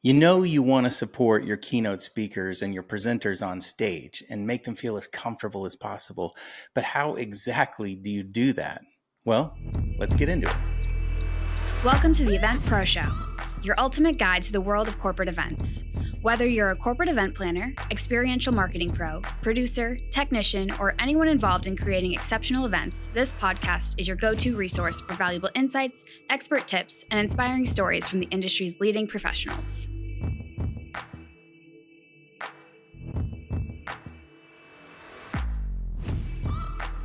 You want to support your keynote speakers and your presenters on stage and make them feel as comfortable as possible. But how exactly do you do that? Well, let's get into it. Welcome to the Event Pro Show, your ultimate guide to the world of corporate events. Whether you're a corporate event planner, experiential marketing pro, producer, technician, or anyone involved in creating exceptional events, this podcast is your go-to resource for valuable insights, expert tips, and inspiring stories from the industry's leading professionals.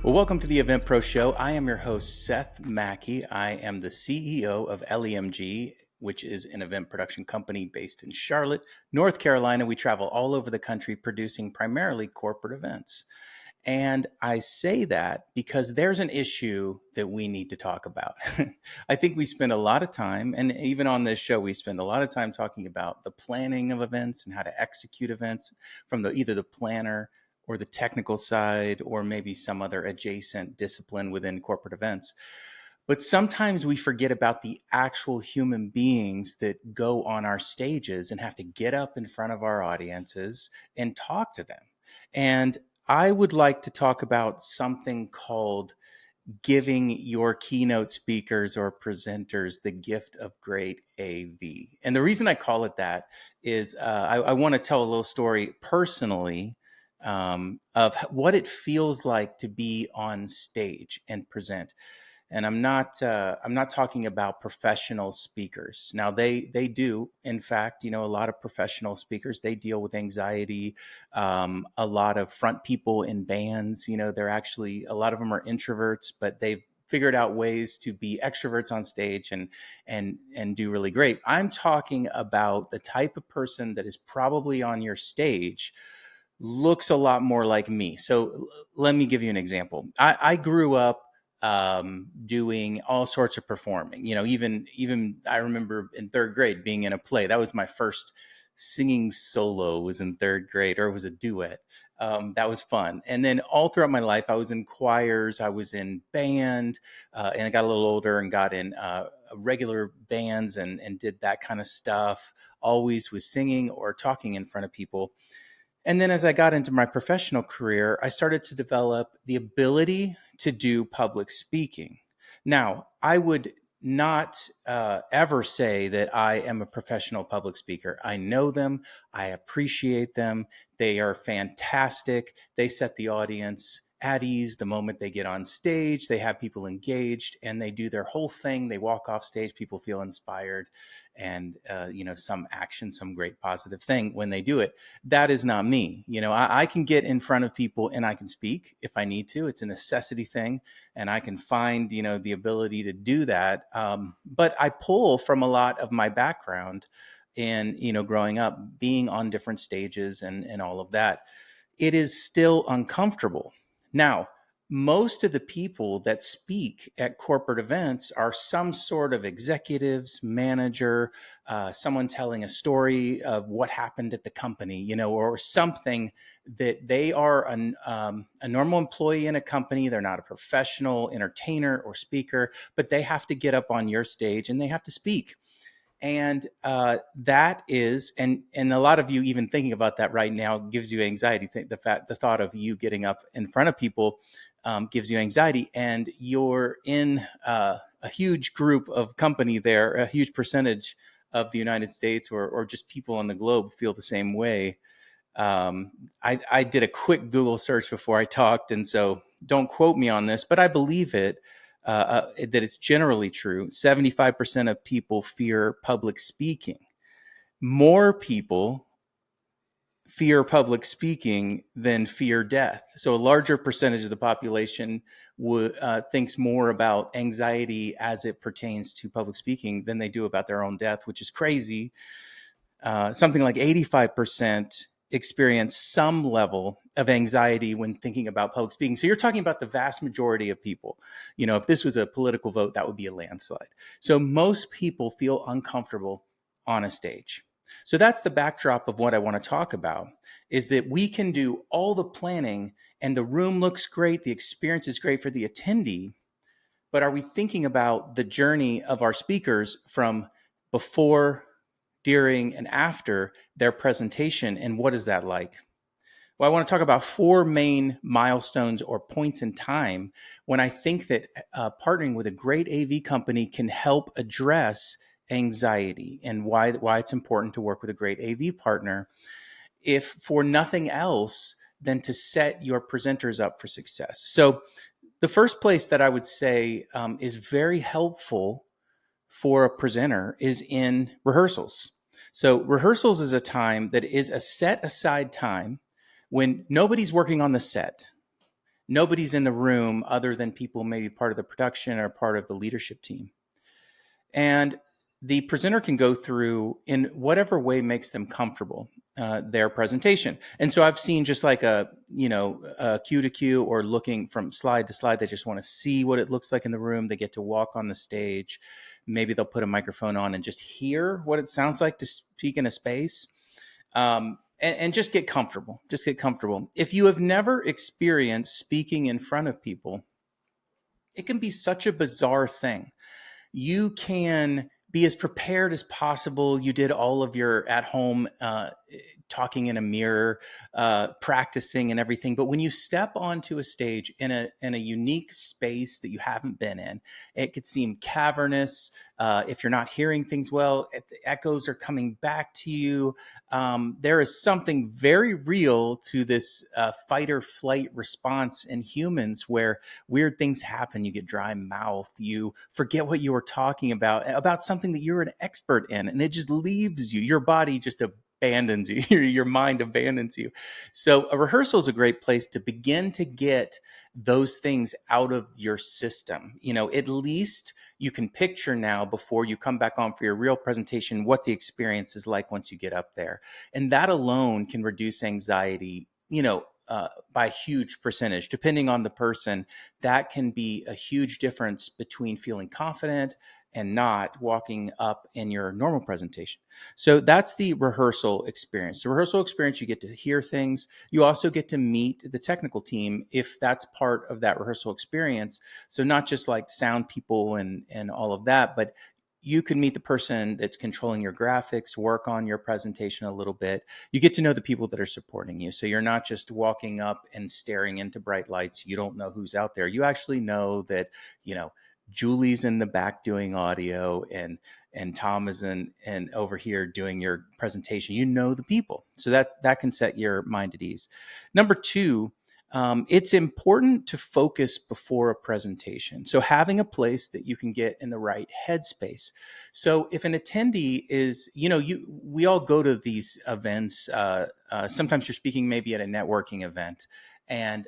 Well, welcome to the Event Pro Show. I am your host, Seth Macchi. I am the CEO of LEMG, which is an event production company based in Charlotte, North Carolina. We travel all over the country producing primarily corporate events. And I say that because there's an issue that we need to talk about. I think we spend a lot of time, and even on this show, we spend a lot of time talking about the planning of events and how to execute events from either the planner or the technical side, or maybe some other adjacent discipline within corporate events. But sometimes we forget about the actual human beings that go on our stages and have to get up in front of our audiences and talk to them. And I would like to talk about something called giving your keynote speakers or presenters the gift of great AV. And the reason I call it that is I want to tell a little story personally of what it feels like to be on stage and present. And I'm not talking about professional speakers. Now they do, in fact, a lot of professional speakers, they deal with anxiety. A lot of front people in bands, they're actually, a lot of them are introverts, but they've figured out ways to be extroverts on stage and do really great. I'm talking about the type of person that is probably on your stage looks a lot more like me. So let me give you an example. I grew up doing all sorts of performing. Even I remember in third grade being in a play. That was my first singing solo, was in third grade, or it was a duet. That was fun. And then all throughout my life, I was in choirs, I was in band, and I got a little older and got in regular bands and did that kind of stuff. Always was singing or talking in front of people. And then as I got into my professional career, I started to develop the ability to do public speaking. Now, I would not ever say that I am a professional public speaker. I know them. I appreciate them. They are fantastic. They set the audience at ease the moment they get on stage. They have people engaged and they do their whole thing. They walk off stage. People feel inspired and, some action, some great positive thing when they do it. That is not me. I can get in front of people and I can speak if I need to. It's a necessity thing. And I can find, the ability to do that. But I pull from a lot of my background in, growing up, being on different stages and all of that. It is still uncomfortable. Now, most of the people that speak at corporate events are some sort of executives, manager, someone telling a story of what happened at the company, or something that they are a normal employee in a company. They're not a professional entertainer or speaker, but they have to get up on your stage and they have to speak. And that is, and a lot of you even thinking about that right now gives you anxiety. The thought of you getting up in front of people gives you anxiety, and you're in a huge group of company there, a huge percentage of the United States or just people on the globe feel the same way. I did a quick Google search before I talked, and so don't quote me on this, but I believe it. That it's generally true. 75% of people fear public speaking. More people fear public speaking than fear death. So a larger percentage of the population thinks more about anxiety as it pertains to public speaking than they do about their own death, which is crazy. Something like 85% experience some level of anxiety when thinking about public speaking. So you're talking about the vast majority of people. If this was a political vote, that would be a landslide. So most people feel uncomfortable on a stage. So that's the backdrop of what I want to talk about, is that we can do all the planning and the room looks great, the experience is great for the attendee, but are we thinking about the journey of our speakers from before during, and after their presentation. And what is that like? Well, I want to talk about four main milestones or points in time when I think that partnering with a great AV company can help address anxiety, and why it's important to work with a great AV partner, if for nothing else than to set your presenters up for success. So the first place that I would say is very helpful for a presenter is in rehearsals. So rehearsals is a time that is a set aside time when nobody's working on the set. Nobody's in the room other than people maybe part of the production or part of the leadership team. And the presenter can go through in whatever way makes them comfortable their presentation. And so I've seen just like a cue to cue, or looking from slide to slide. They just want to see what it looks like in the room. They get to walk on the stage. Maybe they'll put a microphone on and just hear what it sounds like to speak in a space. And just get comfortable. Just get comfortable. If you have never experienced speaking in front of people, it can be such a bizarre thing. You can be as prepared as possible. You did all of your at home talking in a mirror, practicing and everything. But when you step onto a stage in a unique space that you haven't been in, it could seem cavernous. If you're not hearing things well, if the echoes are coming back to you. There is something very real to this fight or flight response in humans, where weird things happen. You get dry mouth. You forget what you were talking about something that you're an expert in, and it just leaves you. Your body just abandons you. Your mind abandons you. So a rehearsal is a great place to begin to get those things out of your system. At least you can picture now, before you come back on for your real presentation, what the experience is like once you get up there. And that alone can reduce anxiety, by a huge percentage. Depending on the person, that can be a huge difference between feeling confident and not walking up in your normal presentation. So that's the rehearsal experience. The rehearsal experience, you get to hear things. You also get to meet the technical team if that's part of that rehearsal experience. So not just like sound people and all of that, but you can meet the person that's controlling your graphics, work on your presentation a little bit. You get to know the people that are supporting you. So you're not just walking up and staring into bright lights. You don't know who's out there. You actually know that, Julie's in the back doing audio, and Tom is in and over here doing your presentation. You know the people. So that can set your mind at ease. Number two, it's important to focus before a presentation. So having a place that you can get in the right headspace. So if an attendee is, we all go to these events. Sometimes you're speaking maybe at a networking event, and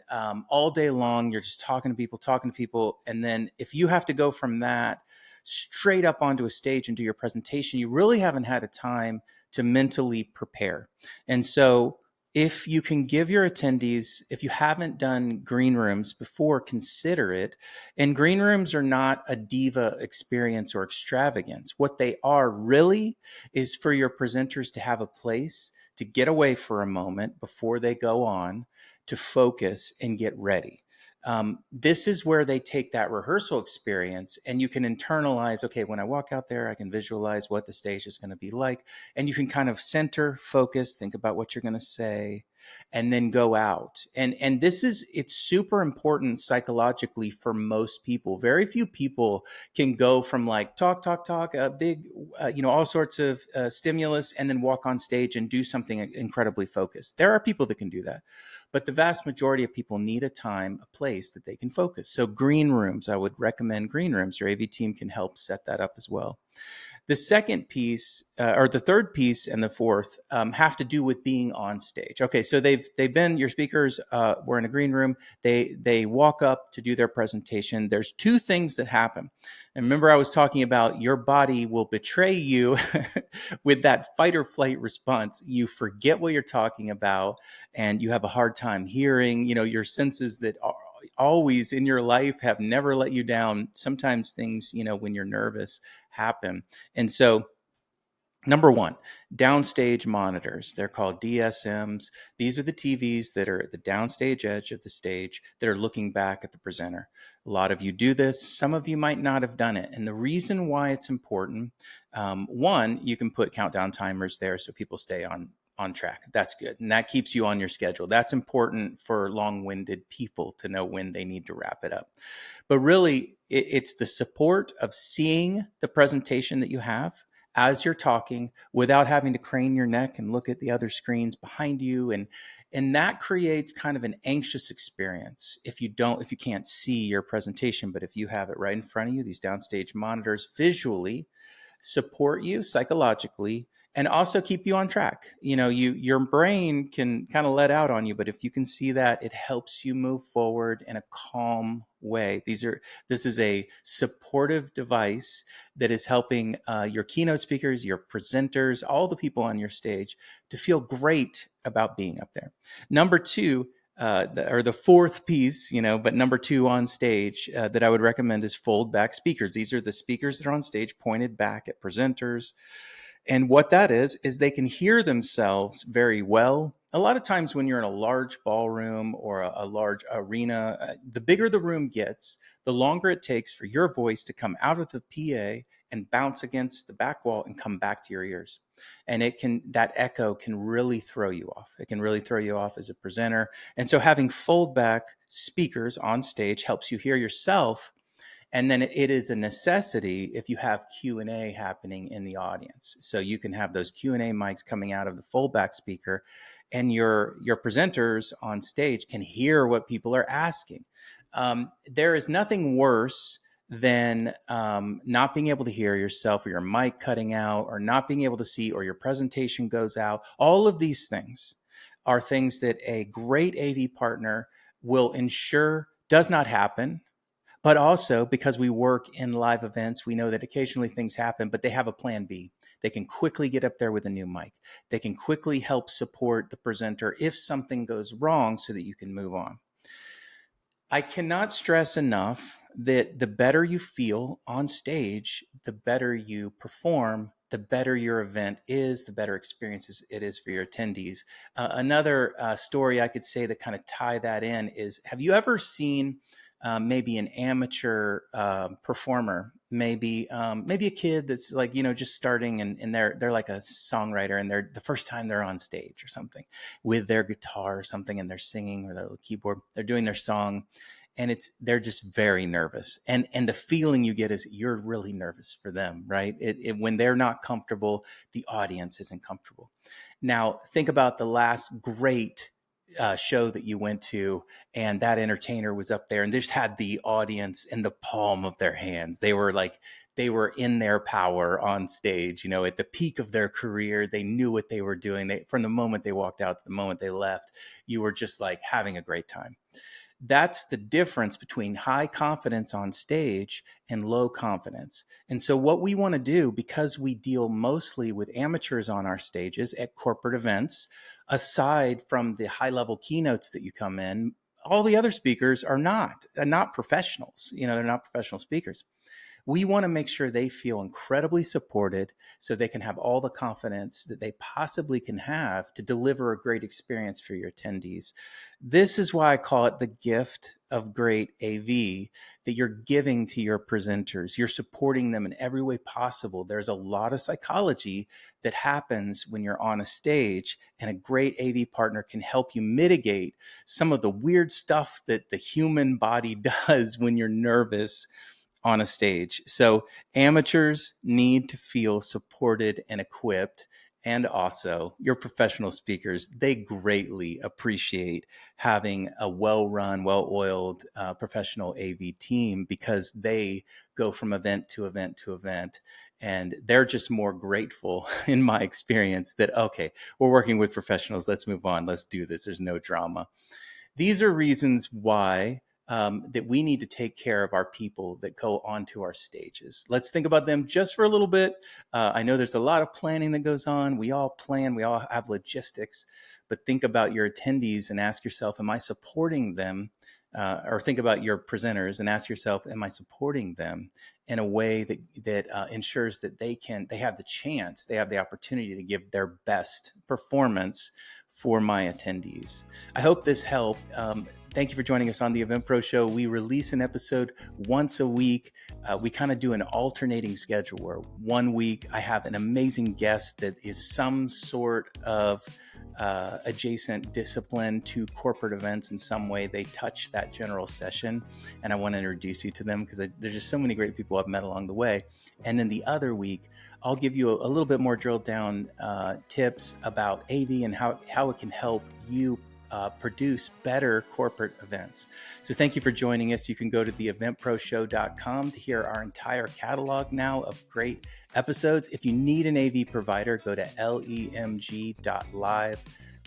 all day long you're just talking to people. And then if you have to go from that straight up onto a stage and do your presentation, you really haven't had a time to mentally prepare. And so if you can give your attendees, if you haven't done green rooms before, consider it. And green rooms are not a diva experience or extravagance. What they are really is for your presenters to have a place to get away for a moment before they go on, to focus and get ready. This is where they take that rehearsal experience, and you can internalize, okay, when I walk out there, I can visualize what the stage is going to be like. And you can kind of center, focus, think about what you're going to say, and then go out. And it's super important psychologically for most people. Very few people can go from like talk, a big, all sorts of stimulus, and then walk on stage and do something incredibly focused. There are people that can do that. But the vast majority of people need a time, a place that they can focus. So green rooms, I would recommend green rooms. Your AV team can help set that up as well. The second piece, or the third piece and the fourth, have to do with being on stage. Okay, so they've been, your speakers were in a green room. They walk up to do their presentation. There's two things that happen. And remember, I was talking about your body will betray you with that fight or flight response. You forget what you're talking about, and you have a hard time hearing. Your senses that are always in your life have never let you down. Sometimes things, when you're nervous, happen. And so Number one, downstage monitors. They're called DSMs. These are the TVs that are at the downstage edge of the stage that are looking back at the presenter. A lot of you do this. Some of you might not have done it. And the reason why it's important, one, you can put countdown timers there so people stay on track. That's good. And that keeps you on your schedule. That's important for long-winded people to know when they need to wrap it up. But really, it's the support of seeing the presentation that you have as you're talking without having to crane your neck and look at the other screens behind you. And that creates kind of an anxious experience if you can't see your presentation. But if you have it right in front of you, these downstage monitors visually support you psychologically and also keep you on track. Your brain can kind of let out on you, but if you can see that, it helps you move forward in a calm way. This is a supportive device that is helping your keynote speakers, your presenters, all the people on your stage to feel great about being up there. Number two, the fourth piece, but number two on stage that I would recommend is foldback speakers. These are the speakers that are on stage pointed back at presenters. And what that is they can hear themselves very well. A lot of times when you're in a large ballroom or a large arena, the bigger the room gets, the longer it takes for your voice to come out of the PA and bounce against the back wall and come back to your ears. And that echo can really throw you off. It can really throw you off as a presenter. And so having foldback speakers on stage helps you hear yourself. And then it is a necessity if you have Q&A happening in the audience. So you can have those Q&A mics coming out of the foldback speaker, and your presenters on stage can hear what people are asking. There is nothing worse than not being able to hear yourself, or your mic cutting out, or not being able to see, or your presentation goes out. All of these things are things that a great AV partner will ensure does not happen. But also, because we work in live events, we know that occasionally things happen, but they have a plan B. They can quickly get up there with a new mic. They can quickly help support the presenter if something goes wrong so that you can move on. I cannot stress enough that the better you feel on stage, the better you perform, the better your event is, the better experiences it is for your attendees. Another story I could say that kind of tie that in is, have you ever seen maybe an amateur performer, maybe a kid that's like, just starting, and they're like a songwriter, and they're the first time they're on stage or something with their guitar or something, and they're singing, or their keyboard, they're doing their song, and they're just very nervous. And the feeling you get is you're really nervous for them, right? When they're not comfortable, the audience isn't comfortable. Now, think about the last great show that you went to, and that entertainer was up there and they just had the audience in the palm of their hands. They were in their power on stage, at the peak of their career. They knew what they were doing. From the moment they walked out to the moment they left, you were just like having a great time. That's the difference between high confidence on stage and low confidence. And so what we want to do, because we deal mostly with amateurs on our stages at corporate events, aside from the high level keynotes that you come in, all the other speakers are not professionals. They're not professional speakers. We want to make sure they feel incredibly supported so they can have all the confidence that they possibly can have to deliver a great experience for your attendees. This is why I call it the gift of great AV that you're giving to your presenters. You're supporting them in every way possible. There's a lot of psychology that happens when you're on a stage, and a great AV partner can help you mitigate some of the weird stuff that the human body does when you're nervous on a stage. So amateurs need to feel supported and equipped. And also your professional speakers, they greatly appreciate having a well-run, well-oiled professional AV team, because they go from event to event to event. And they're just more grateful, in my experience, that, okay, we're working with professionals. Let's move on. Let's do this. There's no drama. These are reasons why that we need to take care of our people that go onto our stages. Let's think about them just for a little bit. I know there's a lot of planning that goes on. We all plan, we all have logistics, but think about your attendees and ask yourself, am I supporting them or think about your presenters and ask yourself, am I supporting them in a way that ensures that they have the opportunity to give their best performance for my attendees? I hope this helped. Thank you for joining us on the Event Pro Show. We release an episode once a week. We kind of do an alternating schedule where 1 week I have an amazing guest that is some sort of adjacent discipline to corporate events in some way. They touch that general session, and I want to introduce you to them because there's just so many great people I've met along the way. And then the other week, I'll give you a little bit more drilled down tips about AV and how it can help you produce better corporate events. So thank you for joining us. You can go to theeventproshow.com to hear our entire catalog now of great episodes. If you need an AV provider, go to lemg.live.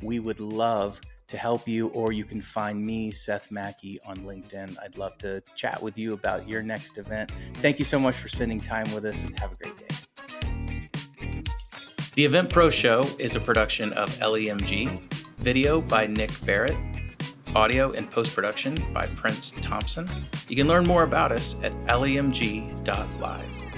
We would love to help you, or you can find me, Seth Macchi, on LinkedIn. I'd love to chat with you about your next event. Thank you so much for spending time with us. Have a great day. The Event Pro Show is a production of LEMG. Video by Nick Barrett. Audio and post-production by Prince Thompson. You can learn more about us at lemg.live.